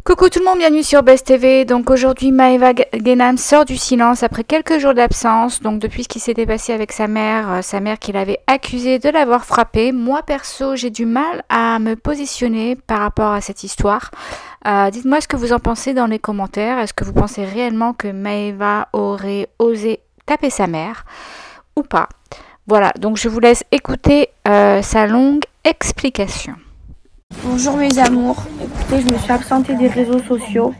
Coucou tout le monde, bienvenue sur Best TV. Donc aujourd'hui Maeva Genam sort du silence après quelques jours d'absence. Donc depuis ce qui s'était passé avec sa mère qui l'avait accusée de l'avoir frappée. Moi perso j'ai du mal à me positionner par rapport à cette histoire. Dites-moi ce que vous en pensez dans les commentaires. Est-ce que vous pensez réellement que Maeva aurait osé taper sa mère ou pas? Voilà, donc je vous laisse écouter sa longue explication. Bonjour mes amours, écoutez, je me suis absentée des réseaux sociaux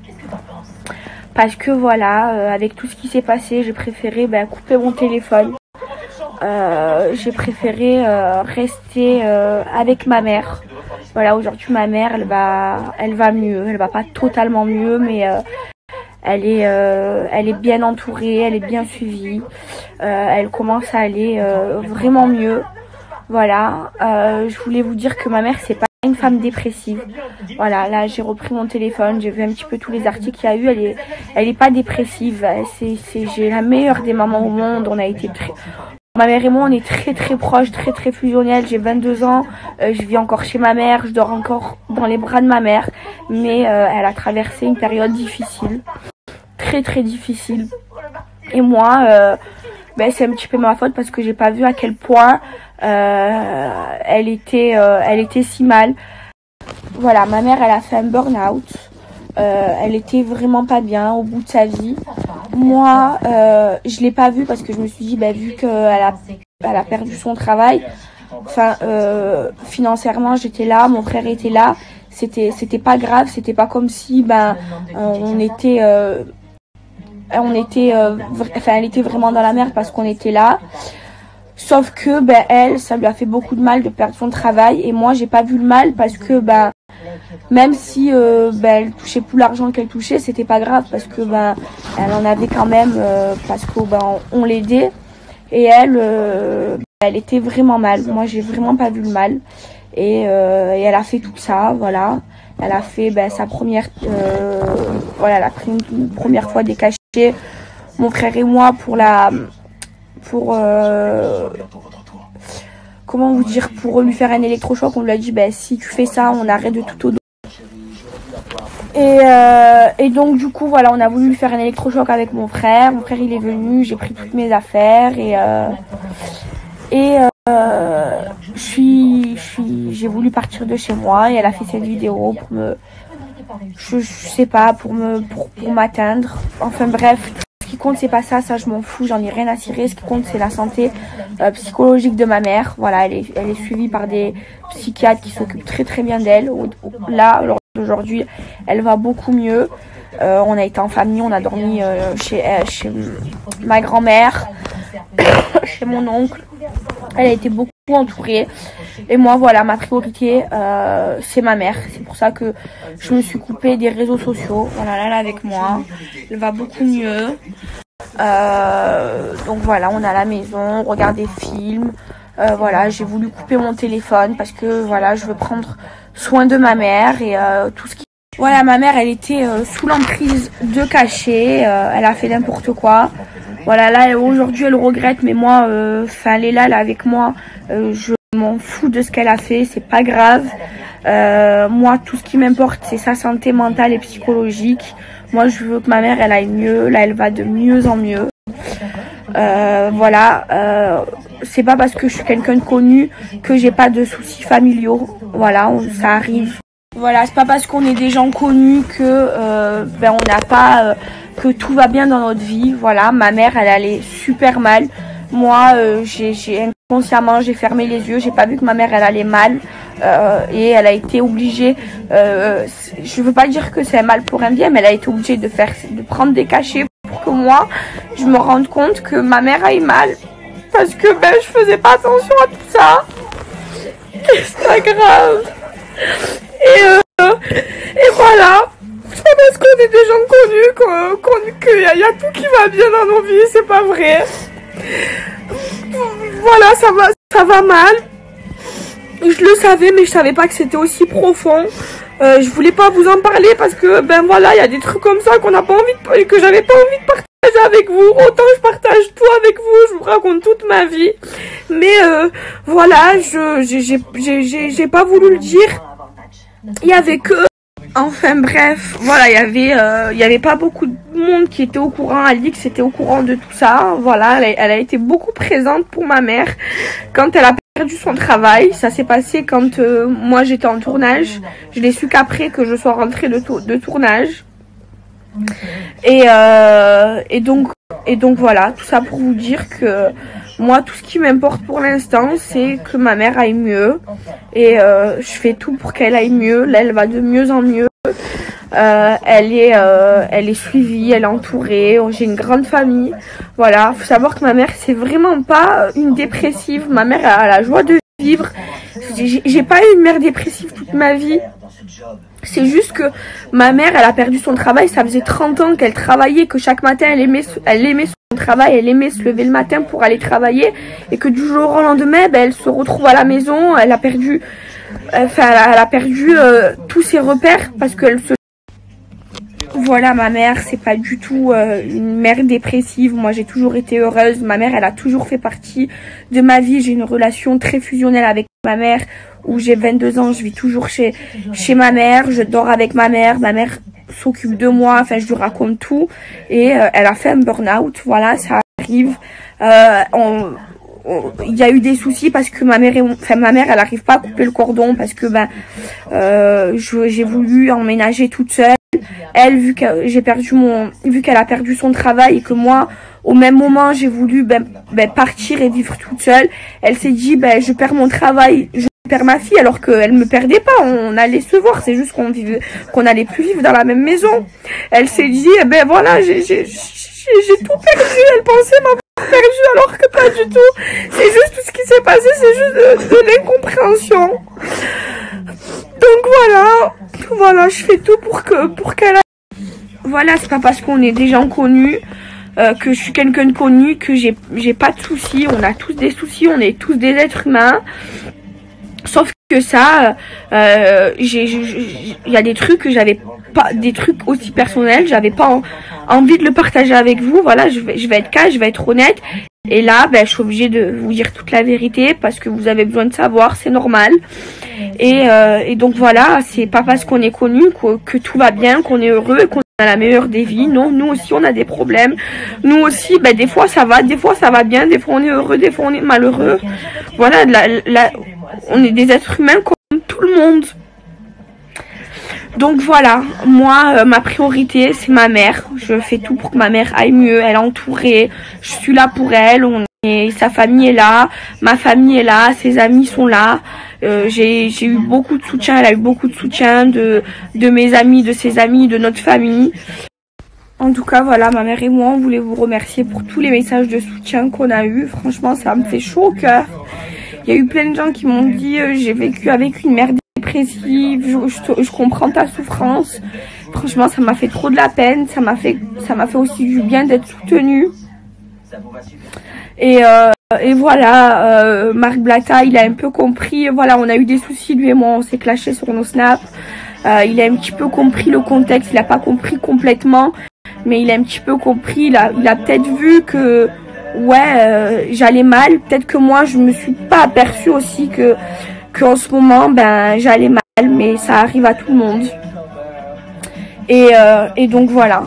parce que voilà, avec tout ce qui s'est passé, j'ai préféré couper mon téléphone. J'ai préféré rester avec ma mère. Voilà, aujourd'hui ma mère, elle va mieux, elle va pas totalement mieux, mais elle est bien entourée, elle est bien suivie. Elle commence à aller vraiment mieux. Voilà, je voulais vous dire que ma mère, c'est pas une femme dépressive. Voilà, là j'ai repris mon téléphone, j'ai vu un petit peu tous les articles qu'il y a eu. Elle est pas dépressive. J'ai la meilleure des mamans au monde. Ma mère et moi, on est très proches, très fusionnels. J'ai 22 ans, je vis encore chez ma mère, je dors encore dans les bras de ma mère, mais elle a traversé une période difficile, très difficile. Et moi, c'est un petit peu ma faute parce que j'ai pas vu à quel point elle était si mal. Voilà, ma mère, elle a fait un burn-out. Elle était vraiment pas bien au bout de sa vie. Moi, je l'ai pas vue parce que je me suis dit, vu qu'elle a perdu son travail, financièrement, j'étais là, mon frère était là. C'était pas grave, c'était pas comme si elle était vraiment dans la merde parce qu'on était là. Sauf que elle, ça lui a fait beaucoup de mal de perdre son travail, et moi j'ai pas vu le mal parce que même si elle touchait plus l'argent qu'elle touchait, c'était pas grave parce que elle en avait quand même parce que on l'aidait, et elle était vraiment mal. Moi j'ai vraiment pas vu le mal, et elle a fait tout ça, voilà. Elle a fait sa première elle a pris une première fois des cachets, mon frère et moi, comment vous dire, pour lui faire un électrochoc. On lui a dit si tu fais ça, on arrête de tout au dos. Et donc du coup voilà, on a voulu lui faire un électrochoc avec mon frère. Mon frère il est venu, j'ai pris toutes mes affaires j'ai voulu partir de chez moi, et elle a fait cette vidéo pour je sais pas, pour m'atteindre. Enfin bref, ce qui compte c'est pas ça je m'en fous, j'en ai rien à cirer. Ce qui compte c'est la santé psychologique de ma mère. Voilà, elle est suivie par des psychiatres qui s'occupent très bien d'elle. Là aujourd'hui elle va beaucoup mieux. On a été en famille, on a dormi chez ma grand-mère, chez mon oncle. Elle a été beaucoup entourée, et moi voilà, ma priorité c'est ma mère. C'est pour ça que je me suis coupée des réseaux sociaux. Voilà, là elle est avec moi, elle va beaucoup mieux. Donc voilà, on est à la maison, on regarde des films. Voilà, j'ai voulu couper mon téléphone parce que voilà, je veux prendre soin de ma mère, et tout ce qui... Voilà, ma mère, elle était sous l'emprise de cachets, elle a fait n'importe quoi. Voilà, là aujourd'hui elle regrette, mais moi, elle est là avec moi, je m'en fous de ce qu'elle a fait, c'est pas grave. Moi, tout ce qui m'importe, c'est sa santé mentale et psychologique. Moi, je veux que ma mère, elle aille mieux. Là, elle va de mieux en mieux. Voilà, c'est pas parce que je suis quelqu'un de connu que j'ai pas de soucis familiaux. Voilà, ça arrive. Voilà, c'est pas parce qu'on est des gens connus que on n'a pas que tout va bien dans notre vie. Voilà, ma mère, elle allait super mal. Moi, inconsciemment, j'ai fermé les yeux, j'ai pas vu que ma mère, elle allait mal, et elle a été obligée. Je veux pas dire que c'est un mal pour un bien, mais elle a été obligée de prendre des cachets pour que moi, je me rende compte que ma mère aille mal, parce que je faisais pas attention à tout ça. C'est pas grave. Et voilà, c'est pas parce qu'on est des gens connus qu'il y a tout qui va bien dans nos vies, c'est pas vrai. Voilà, ça va mal. Je le savais, mais je savais pas que c'était aussi profond. Je voulais pas vous en parler parce que voilà, il y a des trucs comme ça qu'on n'a pas envie que j'avais pas envie de partager avec vous. Autant je partage tout avec vous, je vous raconte toute ma vie. Mais voilà, j'ai pas voulu le dire. Il y avait que Enfin bref, voilà, il y avait pas beaucoup de monde qui était au courant. Alix était au courant de tout ça. Voilà, elle a été beaucoup présente pour ma mère quand elle a perdu son travail. Ça s'est passé quand moi j'étais en tournage. Je l'ai su qu'après que je sois rentrée de tournage. Et donc voilà, tout ça pour vous dire que moi, tout ce qui m'importe pour l'instant, c'est que ma mère aille mieux. Et je fais tout pour qu'elle aille mieux. Là, elle va de mieux en mieux. Elle est suivie, elle est entourée. J'ai une grande famille. Voilà, faut savoir que ma mère, c'est vraiment pas une dépressive. Ma mère a la joie de vivre. J'ai pas eu une mère dépressive toute ma vie. C'est juste que ma mère, elle a perdu son travail. Ça faisait 30 ans qu'elle travaillait, que chaque matin, elle aimait son travail, elle aimait se lever le matin pour aller travailler. Et que du jour au lendemain, ben, elle se retrouve à la maison. Elle a perdu tous ses repères parce qu'elle se... Voilà, ma mère, c'est pas du tout une mère dépressive. Moi, j'ai toujours été heureuse. Ma mère, elle a toujours fait partie de ma vie. J'ai une relation très fusionnelle avec ma mère. Où j'ai 22 ans, je vis toujours chez ma mère. Je dors avec ma mère. Ma mère s'occupe de moi. Enfin, je lui raconte tout. Et elle a fait un burn-out. Voilà, ça arrive. Il y a eu des soucis parce que ma mère, elle arrive pas à couper le cordon parce que j'ai voulu emménager toute seule. Elle, vu qu'elle a perdu son travail et que moi, au même moment, j'ai voulu partir et vivre toute seule. Elle s'est dit, je perds mon travail, je perds ma fille, alors qu'elle me perdait pas. On allait se voir, c'est juste qu'on allait plus vivre dans la même maison. Elle s'est dit, voilà, j'ai tout perdu. Elle pensait m'avoir perdu alors que pas du tout. C'est juste tout ce qui s'est passé, c'est juste de l'incompréhension. Donc voilà, je fais tout pour qu'elle aille. Voilà, c'est pas parce qu'on est des gens connus que je suis quelqu'un de connu que j'ai pas de soucis. On a tous des soucis, on est tous des êtres humains. Sauf que ça, il y a des trucs que j'avais pas, des trucs aussi personnels, j'avais pas envie de le partager avec vous. Voilà, je vais être calme, je vais être honnête. Et là, je suis obligée de vous dire toute la vérité parce que vous avez besoin de savoir, c'est normal. Et donc voilà, c'est pas parce qu'on est connu que tout va bien, qu'on est heureux et qu'on a la meilleure des vies. Non, nous aussi on a des problèmes. Nous aussi, des fois ça va bien, des fois on est heureux, des fois on est malheureux. Voilà, on est des êtres humains comme tout le monde. Donc voilà, moi, ma priorité, c'est ma mère. Je fais tout pour que ma mère aille mieux. Elle est entourée. Je suis là pour elle. Sa famille est là. Ma famille est là. Ses amis sont là. J'ai eu beaucoup de soutien. Elle a eu beaucoup de soutien de mes amis, de ses amis, de notre famille. En tout cas, voilà, ma mère et moi, on voulait vous remercier pour tous les messages de soutien qu'on a eu. Franchement, ça me fait chaud au cœur. Il y a eu plein de gens qui m'ont dit j'ai vécu avec une mère dépressive, je comprends ta souffrance. Franchement, ça m'a fait trop de la peine. Ça m'a fait aussi du bien d'être soutenue. Et voilà, Marc Blatta, il a un peu compris. Voilà, on a eu des soucis, lui et moi, on s'est clashé sur nos snaps. Il a un petit peu compris le contexte. Il n'a pas compris complètement, mais il a un petit peu compris. Il a peut-être vu que j'allais mal. Peut-être que moi, je me suis pas aperçue aussi qu'en ce moment, j'allais mal, mais ça arrive à tout le monde. Et donc voilà.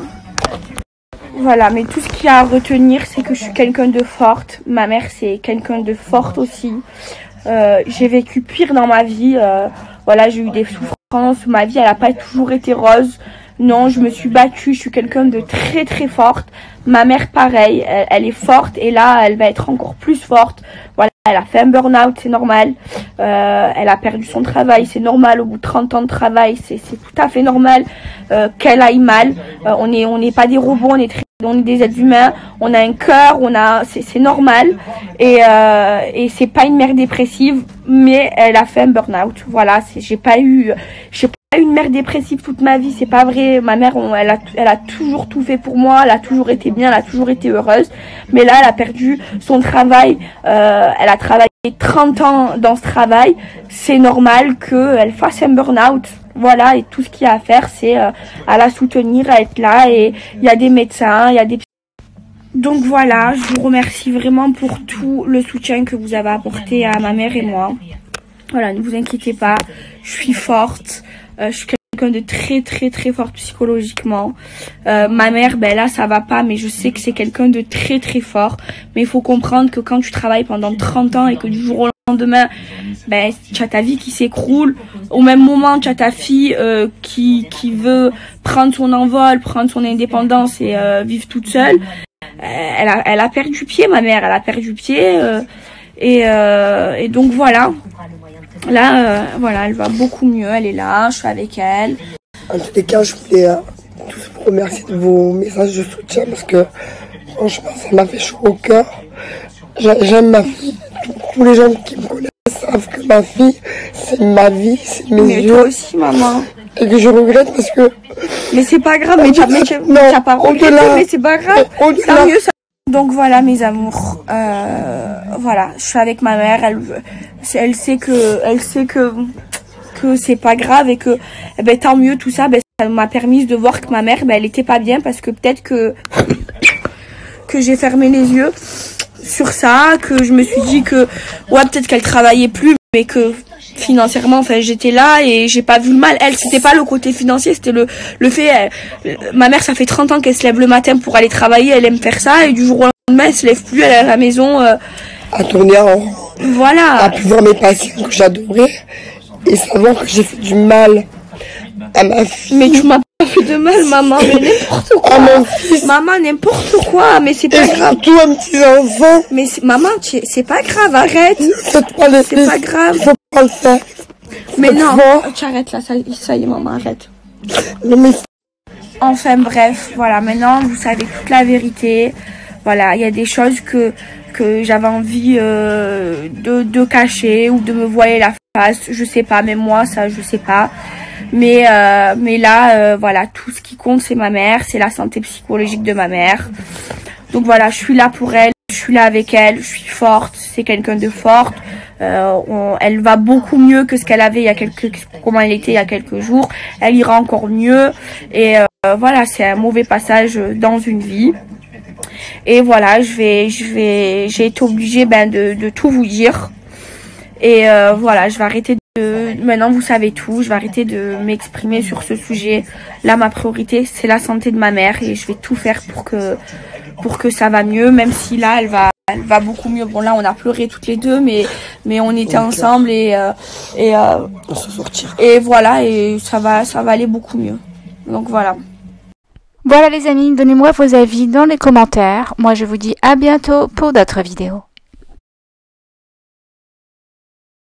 Voilà, mais tout ce qu'il y a à retenir, c'est que je suis quelqu'un de forte. Ma mère, c'est quelqu'un de forte aussi. J'ai vécu pire dans ma vie. Voilà, j'ai eu des souffrances. Ma vie, elle n'a pas toujours été rose. Non, je me suis battue. Je suis quelqu'un de très très forte. Ma mère, pareil, elle est forte. Et là, elle va être encore plus forte. Voilà, elle a fait un burn-out, c'est normal. Elle a perdu son travail, c'est normal. Au bout de 30 ans de travail, c'est tout à fait normal qu'elle aille mal. On n'est pas des robots, on est des êtres humains. On a un cœur, c'est normal. Et c'est pas une mère dépressive, mais elle a fait un burn-out. Voilà, j'ai pas eu une mère dépressive toute ma vie, c'est pas vrai. Ma mère, elle a toujours tout fait pour moi, elle a toujours été bien, elle a toujours été heureuse. Mais là, elle a perdu son travail. Elle a travaillé 30 ans dans ce travail. C'est normal qu'elle fasse un burn-out. Voilà, et tout ce qu'il y a à faire, c'est à la soutenir, à être là. Et il y a des médecins, il y a des... Donc voilà, je vous remercie vraiment pour tout le soutien que vous avez apporté à ma mère et moi. Voilà, ne vous inquiétez pas, je suis forte. Je suis quelqu'un de très fort psychologiquement. Ma mère, ben là ça va pas, mais je sais que c'est quelqu'un de très fort. Mais il faut comprendre que quand tu travailles pendant 30 ans et que du jour au lendemain, ben tu as ta vie qui s'écroule. Au même moment, tu as ta fille qui veut prendre son envol, prendre son indépendance et vivre toute seule. Elle a perdu pied, ma mère, elle a perdu pied. Et donc voilà. Là, voilà, elle va beaucoup mieux, elle est là, je suis avec elle. En tous les cas, je voulais tous vous remercier de vos messages de soutien parce que franchement, ça m'a fait chaud au cœur. J'aime ma fille. Tous les gens qui me connaissent savent que ma fille, c'est ma vie, c'est mes yeux. Toi aussi, maman. Et que je regrette parce que... Mais c'est pas grave, mais t'as pas regretté, mais c'est pas grave. Tant mieux, ça. Donc voilà mes amours, voilà, je suis avec ma mère, elle sait que c'est pas grave et que ben, tant mieux tout ça, ben, ça m'a permis de voir que ma mère ben, elle était pas bien parce que peut-être que j'ai fermé les yeux sur ça, que je me suis dit que ouais peut-être qu'elle travaillait plus mais que financièrement enfin j'étais là et j'ai pas vu le mal. Elle c'était pas le côté financier, c'était le fait ma mère ça fait 30 ans qu'elle se lève le matin pour aller travailler, elle aime faire ça et du jour au lendemain elle se lève plus, elle est à la maison à tourner en rond, voilà, à plus voir mes patients que j'adorais et savoir que j'ai fait du mal à ma fille. Mais tu m'as pas fait de mal maman, mais n'importe quoi. À mon fils. Maman n'importe quoi, mais c'est pas grave. Surtout un petit enfant. Mais maman c'est pas grave, arrête. C'est pas grave. Faut pas le faire. Mais non, tu arrêtes là, ça y est maman, arrête. Non, mais... Enfin bref, voilà, maintenant vous savez toute la vérité. Voilà, il y a des choses que j'avais envie de cacher ou de me voiler la face, je sais pas, même moi ça je sais pas. Mais là voilà, tout ce qui compte c'est ma mère, c'est la santé psychologique de ma mère. Donc voilà, je suis là pour elle, je suis là avec elle, je suis forte, c'est quelqu'un de forte. Elle va beaucoup mieux que ce qu'elle avait comment elle était il y a quelques jours. Elle ira encore mieux et voilà, c'est un mauvais passage dans une vie. Et voilà, j'ai été obligée de tout vous dire. Et voilà, je vais arrêter maintenant vous savez tout, je vais arrêter de m'exprimer sur ce sujet. Là, ma priorité, c'est la santé de ma mère et je vais tout faire pour que ça va mieux, même si là, elle va beaucoup mieux. Bon, là, on a pleuré toutes les deux, mais on était ensemble et on se sortira. Et voilà, et ça va aller beaucoup mieux. Donc voilà. Voilà les amis, donnez-moi vos avis dans les commentaires. Moi je vous dis à bientôt pour d'autres vidéos.